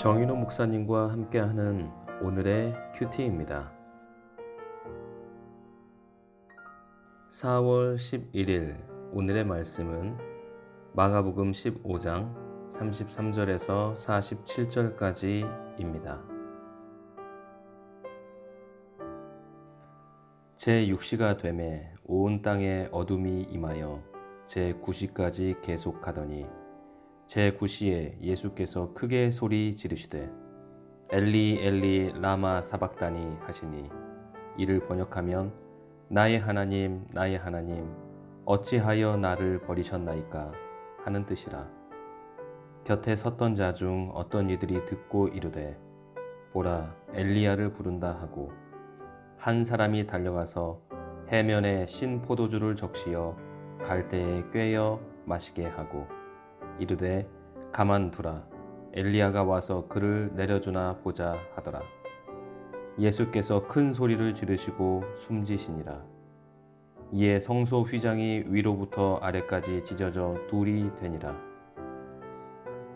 정인호 목사님과 함께하는 오늘의 큐티입니다. 4월 11일 오늘의 말씀은 마가복음 15장 33절에서 47절까지입니다. 제6시가 되매 온 땅에 어둠이 임하여 제9시까지 계속하더니 제9시에 예수께서 크게 소리 지르시되 엘리 엘리 라마 사박다니 하시니 이를 번역하면 나의 하나님 나의 하나님 어찌하여 나를 버리셨나이까 하는 뜻이라. 곁에 섰던 자 중 어떤 이들이 듣고 이르되 보라 엘리야를 부른다 하고 한 사람이 달려가서 해면에 신 포도주를 적시어 갈대에 꿰어 마시게 하고 이르되 가만두라 엘리야가 와서 그를 내려주나 보자 하더라. 예수께서 큰 소리를 지르시고 숨지시니라. 이에 성소 휘장이 위로부터 아래까지 찢어져 둘이 되니라.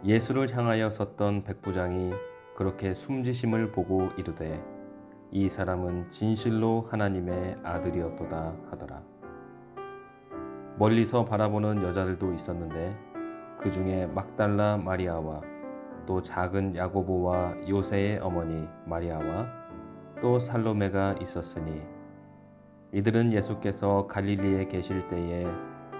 예수를 향하여 섰던 백부장이 그렇게 숨지심을 보고 이르되 이 사람은 진실로 하나님의 아들이었도다 하더라. 멀리서 바라보는 여자들도 있었는데 그 중에 막달라 마리아와 또 작은 야고보와 요새의 어머니 마리아와 또 살로메가 있었으니 이들은 예수께서 갈릴리에 계실 때에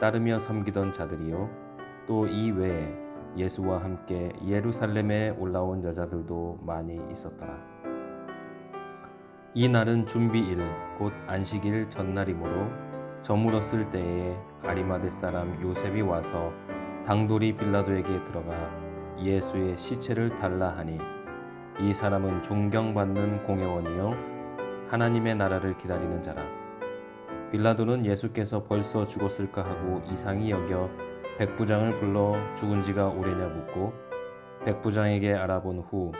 따르며 섬기던 자들이요 또 이 외에 예수와 함께 예루살렘에 올라온 여자들도 많이 있었더라. 이 날은 준비일 곧 안식일 전날이므로 저물었을 때에 아리마대 사람 요셉이 와서 당돌이 빌라도에게 들어가 예수의 시체를 달라 하니 이 사람은 존경받는 공회원이요 하나님의 나라를 기다리는 자라. 빌라도는 예수께서 벌써 죽었을까 하고 이상히 여겨 백부장을 불러 죽은 지가 오래냐 묻고 백부장에게 알아본 후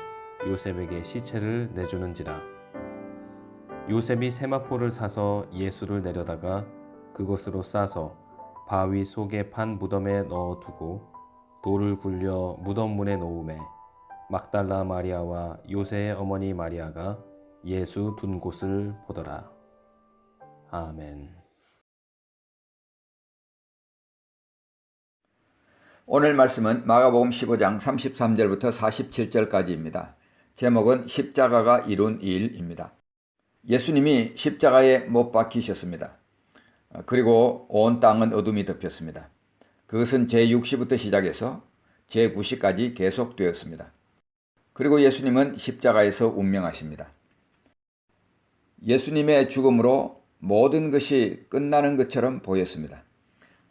요셉에게 시체를 내주는지라. 요셉이 세마포를 사서 예수를 내려다가 그것으로 싸서 바위 속에 판 무덤에 넣어두고 돌을 굴려 무덤 문에 놓음에 막달라 마리아와 요새의 어머니 마리아가 예수 둔 곳을 보더라. 아멘. 오늘 말씀은 마가복음 15장 33절부터 47절까지입니다. 제목은 십자가가 이룬 일입니다. 예수님이 십자가에 못 박히셨습니다. 그리고 온 땅은 어둠이 덮였습니다. 그것은 제6시부터 시작해서 제9시까지 계속되었습니다. 그리고 예수님은 십자가에서 운명하십니다. 예수님의 죽음으로 모든 것이 끝나는 것처럼 보였습니다.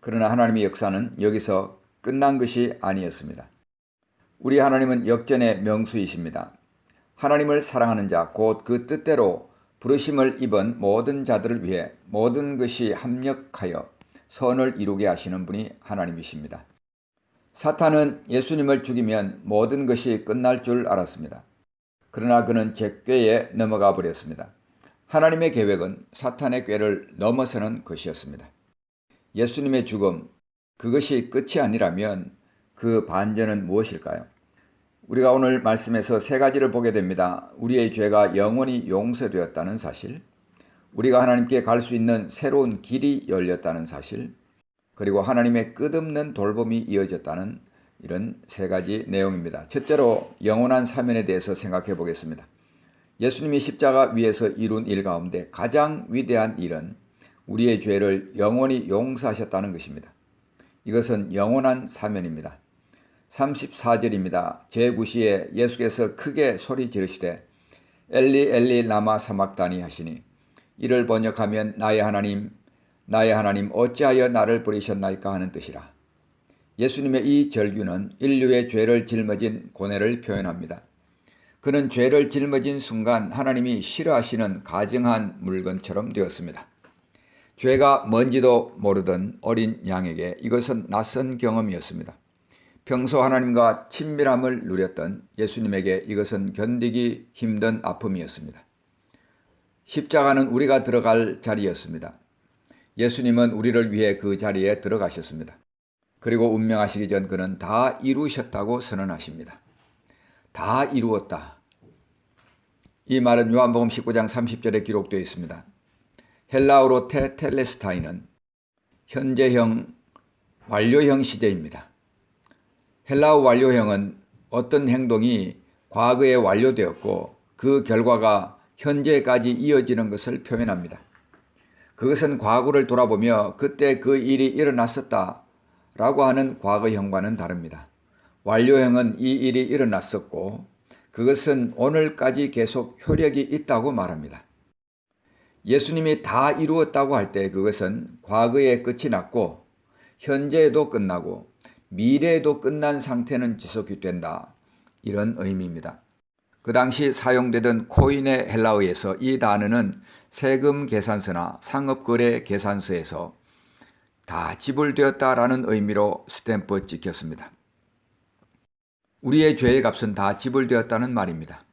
그러나 하나님의 역사는 여기서 끝난 것이 아니었습니다. 우리 하나님은 역전의 명수이십니다. 하나님을 사랑하는 자, 곧 그 뜻대로 부르심을 입은 모든 자들을 위해 모든 것이 합력하여 선을 이루게 하시는 분이 하나님이십니다. 사탄은 예수님을 죽이면 모든 것이 끝날 줄 알았습니다. 그러나 그는 제 꾀에 넘어가 버렸습니다. 하나님의 계획은 사탄의 꾀를 넘어서는 것이었습니다. 예수님의 죽음, 그것이 끝이 아니라면 그 반전은 무엇일까요? 우리가 오늘 말씀에서 세 가지를 보게 됩니다. 우리의 죄가 영원히 용서되었다는 사실, 우리가 하나님께 갈 수 있는 새로운 길이 열렸다는 사실, 그리고 하나님의 끝없는 돌봄이 이어졌다는 이런 세 가지 내용입니다. 첫째로 영원한 사면에 대해서 생각해 보겠습니다. 예수님이 십자가 위에서 이룬 일 가운데 가장 위대한 일은 우리의 죄를 영원히 용서하셨다는 것입니다. 이것은 영원한 사면입니다. 34절입니다. 제9시에 예수께서 크게 소리 지르시되 엘리 엘리 라마 사박다니 하시니 이를 번역하면 나의 하나님 나의 하나님 어찌하여 나를 버리셨나이까 하는 뜻이라. 예수님의 이 절규는 인류의 죄를 짊어진 고뇌를 표현합니다. 그는 죄를 짊어진 순간 하나님이 싫어하시는 가증한 물건처럼 되었습니다. 죄가 뭔지도 모르던 어린 양에게 이것은 낯선 경험이었습니다. 평소 하나님과 친밀함을 누렸던 예수님에게 이것은 견디기 힘든 아픔이었습니다. 십자가는 우리가 들어갈 자리였습니다. 예수님은 우리를 위해 그 자리에 들어가셨습니다. 그리고 운명하시기 전 그는 다 이루셨다고 선언하십니다. 다 이루었다. 이 말은 요한복음 19장 30절에 기록되어 있습니다. 헬라어로 테텔레스타이는 현재형, 완료형 시제입니다. 헬라어 완료형은 어떤 행동이 과거에 완료되었고 그 결과가 현재까지 이어지는 것을 표현합니다. 그것은 과거를 돌아보며 그때 그 일이 일어났었다라고 하는 과거형과는 다릅니다. 완료형은 이 일이 일어났었고 그것은 오늘까지 계속 효력이 있다고 말합니다. 예수님이 다 이루었다고 할 때 그것은 과거에 끝이 났고 현재에도 끝나고 미래에도 끝난 상태는 지속이 된다. 이런 의미입니다. 그 당시 사용되던 코인의 헬라어에서 이 단어는 세금 계산서나 상업거래 계산서에서 다 지불되었다라는 의미로 스탬프 찍혔습니다. 우리의 죄의 값은 다 지불되었다는 말입니다.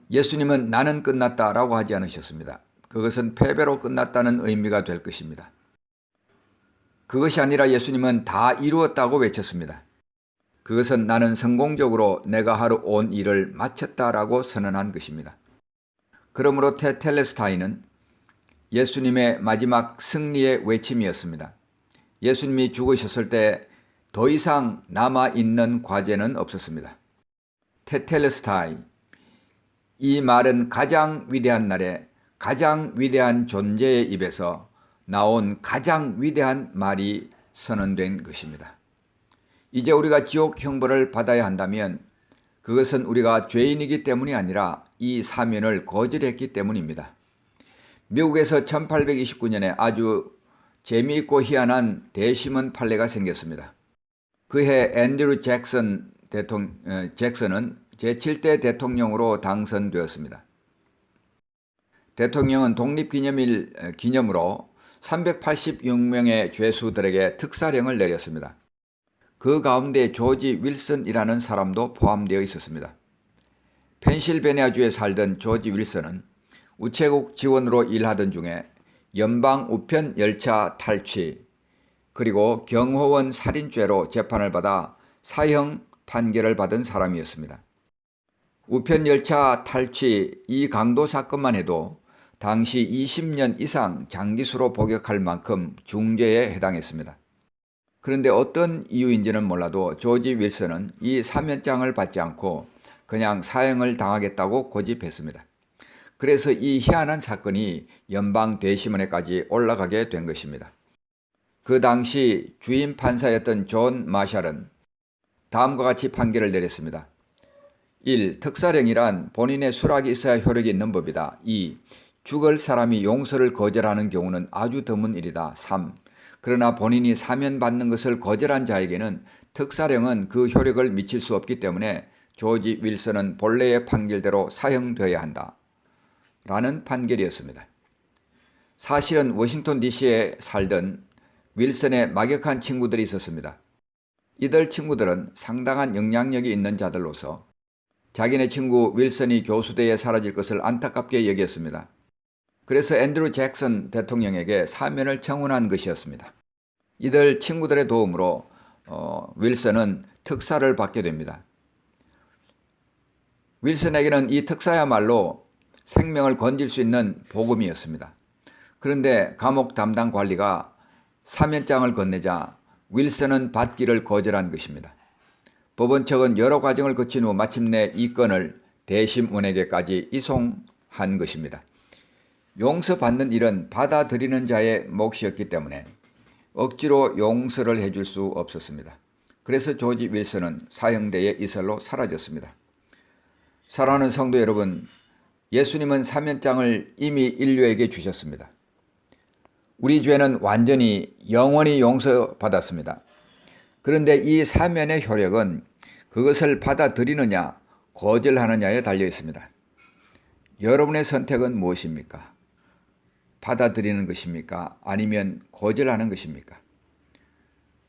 예수님은 나는 끝났다라고 하지 않으셨습니다. 그것은 패배로 끝났다는 의미가 될 것입니다. 그것이 아니라 예수님은 다 이루었다고 외쳤습니다. 그것은 나는 성공적으로 내가 하루 온 일을 마쳤다라고 선언한 것입니다. 그러므로 테텔레스타이는 예수님의 마지막 승리의 외침이었습니다. 예수님이 죽으셨을 때 더 이상 남아있는 과제는 없었습니다. 테텔레스타이, 이 말은 가장 위대한 날에 가장 위대한 존재의 입에서 나온 가장 위대한 말이 선언된 것입니다. 이제 우리가 지옥 형벌을 받아야 한다면 그것은 우리가 죄인이기 때문이 아니라 이 사면을 거절했기 때문입니다. 미국에서 1829년에 아주 재미있고 희한한 대시문 판례가 생겼습니다. 그해 앤드류 잭슨은 제7대 대통령으로 당선되었습니다. 대통령은 독립기념일 기념으로 386명의 죄수들에게 특사령을 내렸습니다. 그 가운데 조지 윌슨이라는 사람도 포함되어 있었습니다. 펜실베니아주에 살던 조지 윌슨은 우체국 직원으로 일하던 중에 연방 우편 열차 탈취 그리고 경호원 살인죄로 재판을 받아 사형 판결을 받은 사람이었습니다. 우편 열차 탈취 이 강도 사건만 해도 당시 20년 이상 장기수로 복역할 만큼 중죄에 해당했습니다. 그런데 어떤 이유인지는 몰라도 조지 윌슨은 이 사면장을 받지 않고 그냥 사형을 당하겠다고 고집했습니다. 그래서 이 희한한 사건이 연방 대심원에까지 올라가게 된 것입니다. 그 당시 주임 판사였던 존 마샬은 다음과 같이 판결을 내렸습니다. 1. 특사령이란 본인의 수락이 있어야 효력이 있는 법이다. 2. 죽을 사람이 용서를 거절하는 경우는 아주 드문 일이다. 3. 그러나 본인이 사면받는 것을 거절한 자에게는 특사령은 그 효력을 미칠 수 없기 때문에 조지 윌슨은 본래의 판결대로 사형되어야 한다. 라는 판결이었습니다. 사실은 워싱턴 DC에 살던 윌슨의 막역한 친구들이 있었습니다. 이들 친구들은 상당한 영향력이 있는 자들로서 자기네 친구 윌슨이 교수대에 사라질 것을 안타깝게 여겼습니다. 그래서 앤드류 잭슨 대통령에게 사면을 청원한 것이었습니다. 이들 친구들의 도움으로 윌슨은 특사를 받게 됩니다. 윌슨에게는 이 특사야말로 생명을 건질 수 있는 복음이었습니다. 그런데 감옥 담당 관리가 사면장을 건네자 윌슨은 받기를 거절한 것입니다. 법원 측은 여러 과정을 거친 후 마침내 이 건을 대심원에게까지 이송한 것입니다. 용서받는 일은 받아들이는 자의 몫이었기 때문에 억지로 용서를 해줄 수 없었습니다. 그래서 조지 윌슨은 사형대의 이슬로 사라졌습니다. 사랑하는 성도 여러분, 예수님은 사면장을 이미 인류에게 주셨습니다. 우리 죄는 완전히 영원히 용서받았습니다. 그런데 이 사면의 효력은 그것을 받아들이느냐 거절하느냐에 달려 있습니다. 여러분의 선택은 무엇입니까? 받아들이는 것입니까? 아니면 거절하는 것입니까?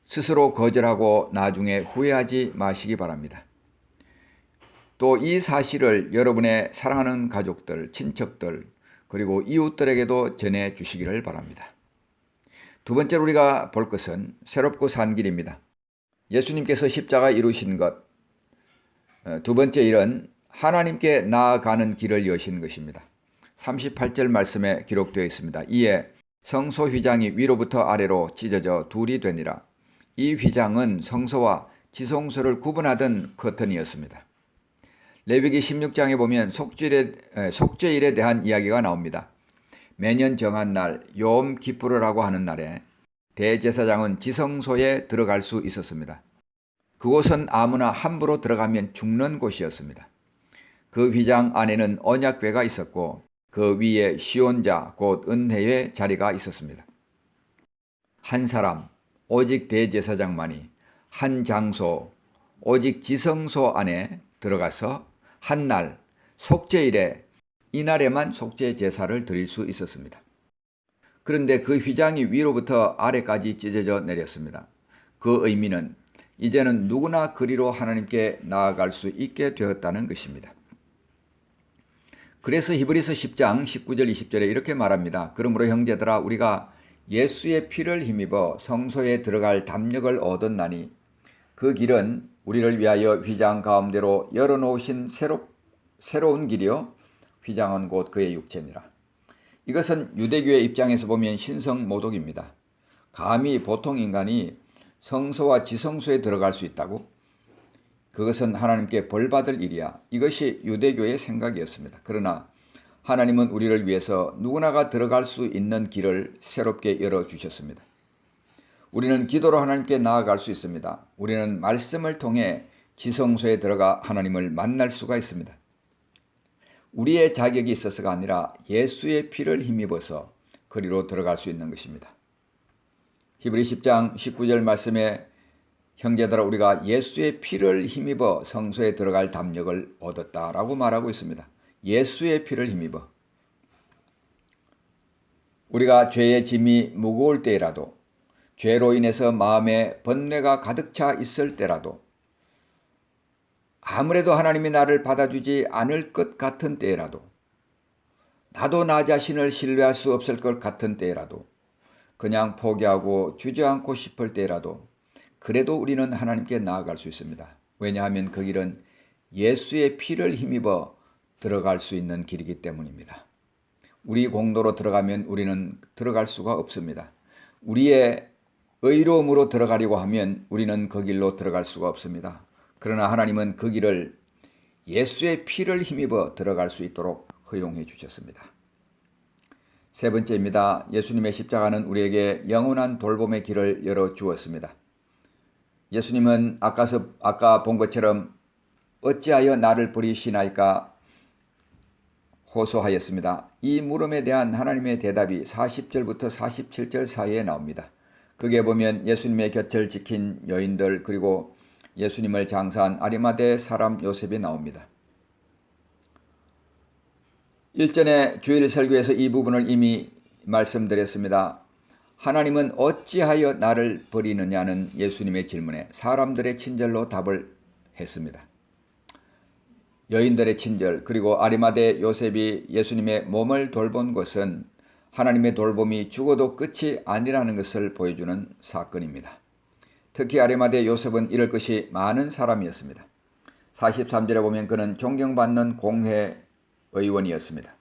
스스로 거절하고 나중에 후회하지 마시기 바랍니다. 또 이 사실을 여러분의 사랑하는 가족들, 친척들, 그리고 이웃들에게도 전해 주시기를 바랍니다. 두 번째로 우리가 볼 것은 새롭고 산 길입니다. 예수님께서 십자가 이루신 것, 두 번째 일은 하나님께 나아가는 길을 여신 것입니다. 38절 말씀에 기록되어 있습니다. 이에 성소 휘장이 위로부터 아래로 찢어져 둘이 되니라. 이 휘장은 성소와 지성소를 구분하던 커튼이었습니다. 레위기 16장에 보면 속죄일에 대한 이야기가 나옵니다. 매년 정한 날 욤 기푸르라고 하는 날에 대제사장은 지성소에 들어갈 수 있었습니다. 그곳은 아무나 함부로 들어가면 죽는 곳이었습니다. 그 휘장 안에는 언약궤가 있었고 그 위에 시온자 곧 은혜의 자리가 있었습니다. 한 사람 오직 대제사장만이 한 장소 오직 지성소 안에 들어가서 한 날 속죄일에 이날에만 속죄 제사를 드릴 수 있었습니다. 그런데 그 휘장이 위로부터 아래까지 찢어져 내렸습니다. 그 의미는 이제는 누구나 그리로 하나님께 나아갈 수 있게 되었다는 것입니다. 그래서 히브리서 10장 19절 20절에 이렇게 말합니다. 그러므로 형제들아 우리가 예수의 피를 힘입어 성소에 들어갈 담력을 얻었나니 그 길은 우리를 위하여 휘장 가운데로 열어놓으신 새로운 길이요 휘장은 곧 그의 육체니라. 이것은 유대교의 입장에서 보면 신성모독입니다. 감히 보통 인간이 성소와 지성소에 들어갈 수 있다고? 그것은 하나님께 벌받을 일이야. 이것이 유대교의 생각이었습니다. 그러나 하나님은 우리를 위해서 누구나가 들어갈 수 있는 길을 새롭게 열어주셨습니다. 우리는 기도로 하나님께 나아갈 수 있습니다. 우리는 말씀을 통해 지성소에 들어가 하나님을 만날 수가 있습니다. 우리의 자격이 있어서가 아니라 예수의 피를 힘입어서 그리로 들어갈 수 있는 것입니다. 히브리 10장 19절 말씀에 형제들아 우리가 예수의 피를 힘입어 성소에 들어갈 담력을 얻었다라고 말하고 있습니다. 예수의 피를 힘입어. 우리가 죄의 짐이 무거울 때라도 죄로 인해서 마음에 번뇌가 가득 차 있을 때라도 아무래도 하나님이 나를 받아주지 않을 것 같은 때라도 나도 나 자신을 신뢰할 수 없을 것 같은 때라도 그냥 포기하고 주저앉고 싶을 때라도 그래도 우리는 하나님께 나아갈 수 있습니다. 왜냐하면 그 길은 예수의 피를 힘입어 들어갈 수 있는 길이기 때문입니다. 우리 공로로 들어가면 우리는 들어갈 수가 없습니다. 우리의 의로움으로 들어가려고 하면 우리는 그 길로 들어갈 수가 없습니다. 그러나 하나님은 그 길을 예수의 피를 힘입어 들어갈 수 있도록 허용해 주셨습니다. 세 번째입니다. 예수님의 십자가는 우리에게 영원한 돌봄의 길을 열어 주었습니다. 예수님은 아까 본 것처럼 어찌하여 나를 버리시나이까 호소하였습니다. 이 물음에 대한 하나님의 대답이 40절부터 47절 사이에 나옵니다. 거기에 보면 예수님의 곁을 지킨 여인들 그리고 예수님을 장사한 아리마대 사람 요셉이 나옵니다. 일전에 주일 설교에서 이 부분을 이미 말씀드렸습니다. 하나님은 어찌하여 나를 버리느냐는 예수님의 질문에 사람들의 친절로 답을 했습니다. 여인들의 친절 그리고 아리마대 요셉이 예수님의 몸을 돌본 것은 하나님의 돌봄이 죽어도 끝이 아니라는 것을 보여주는 사건입니다. 특히 아리마대 요셉은 이럴 것이 많은 사람이었습니다. 43절에 보면 그는 존경받는 공회의원이었습니다.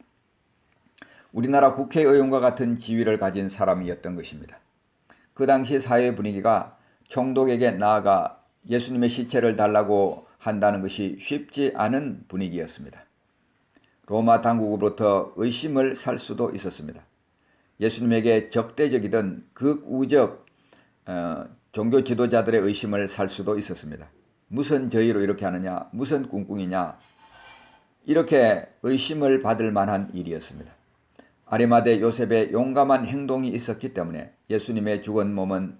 우리나라 국회의원과 같은 지위를 가진 사람이었던 것입니다. 그 당시 사회 분위기가 총독에게 나아가 예수님의 시체를 달라고 한다는 것이 쉽지 않은 분위기였습니다. 로마 당국으로부터 의심을 살 수도 있었습니다. 예수님에게 적대적이던 극우적 종교 지도자들의 의심을 살 수도 있었습니다. 무슨 저희로 이렇게 하느냐, 무슨 꿍꿍이냐, 이렇게 의심을 받을 만한 일이었습니다. 아리마대 요셉의 용감한 행동이 있었기 때문에 예수님의 죽은 몸은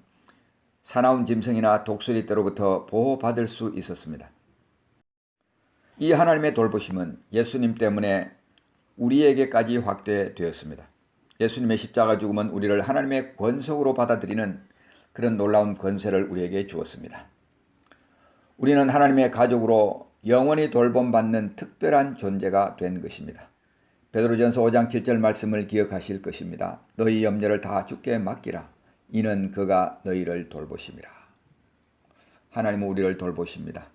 사나운 짐승이나 독수리 떼로부터 보호받을 수 있었습니다. 이 하나님의 돌보심은 예수님 때문에 우리에게까지 확대되었습니다. 예수님의 십자가 죽음은 우리를 하나님의 권속으로 받아들이는 그런 놀라운 권세를 우리에게 주었습니다. 우리는 하나님의 가족으로 영원히 돌봄받는 특별한 존재가 된 것입니다. 베드로전서 5장 7절 말씀을 기억하실 것입니다. 너희 염려를 다 주께 맡기라. 이는 그가 너희를 돌보심이라. 하나님은 우리를 돌보십니다.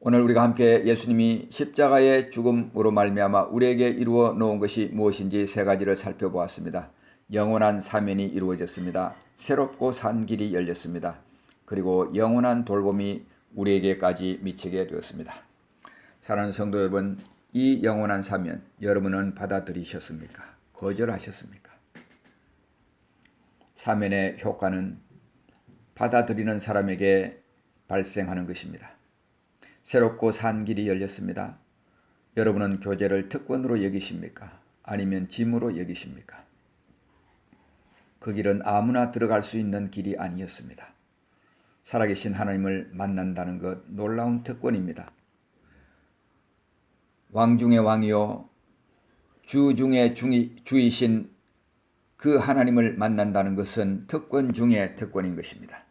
오늘 우리가 함께 예수님이 십자가의 죽음으로 말미암아 우리에게 이루어 놓은 것이 무엇인지 세 가지를 살펴보았습니다. 영원한 사면이 이루어졌습니다. 새롭고 산 길이 열렸습니다. 그리고 영원한 돌봄이 우리에게까지 미치게 되었습니다. 사랑하는 성도 여러분, 이 영원한 사면 여러분은 받아들이셨습니까? 거절하셨습니까? 사면의 효과는 받아들이는 사람에게 발생하는 것입니다. 새롭고 산 길이 열렸습니다. 여러분은 교제를 특권으로 여기십니까? 아니면 짐으로 여기십니까? 그 길은 아무나 들어갈 수 있는 길이 아니었습니다. 살아계신 하나님을 만난다는 것 놀라운 특권입니다. 왕 중의 왕이요 주 중의 주이신 그 하나님을 만난다는 것은 특권 중의 특권인 것입니다.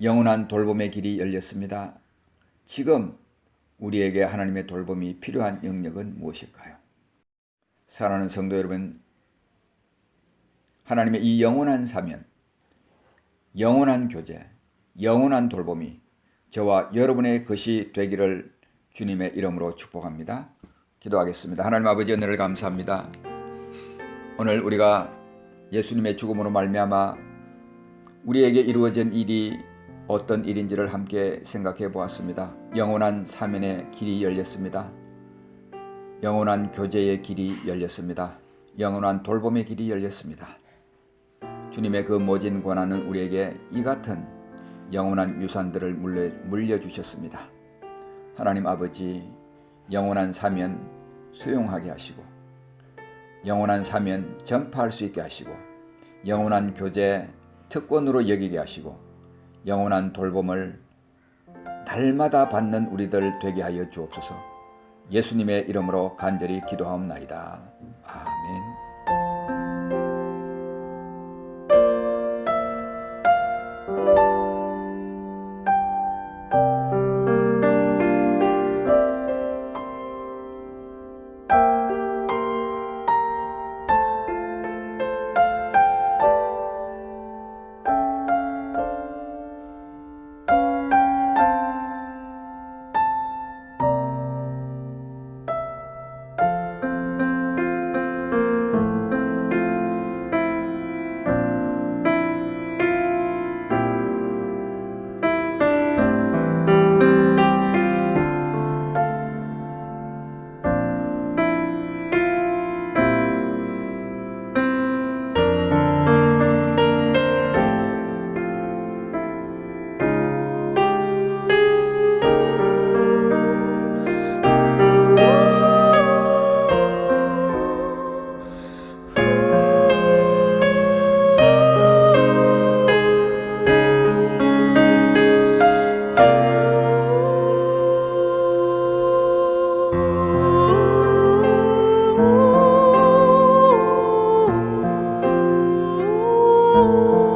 영원한 돌봄의 길이 열렸습니다. 지금 우리에게 하나님의 돌봄이 필요한 영역은 무엇일까요? 사랑하는 성도 여러분, 하나님의 이 영원한 사면, 영원한 교제, 영원한 돌봄이 저와 여러분의 것이 되기를 주님의 이름으로 축복합니다. 기도하겠습니다. 하나님 아버지, 은혜를 감사합니다. 오늘 우리가 예수님의 죽음으로 말미암아 우리에게 이루어진 일이 어떤 일인지를 함께 생각해 보았습니다. 영원한 사면의 길이 열렸습니다. 영원한 교제의 길이 열렸습니다. 영원한 돌봄의 길이 열렸습니다. 주님의 그 모진 권한은 우리에게 이 같은 영원한 유산들을 물려주셨습니다. 하나님 아버지, 영원한 사면 수용하게 하시고 영원한 사면 전파할 수 있게 하시고 영원한 교제 특권으로 여기게 하시고 영원한 돌봄을 날마다 받는 우리들 되게 하여 주옵소서. 예수님의 이름으로 간절히 기도하옵나이다. 아멘. Oh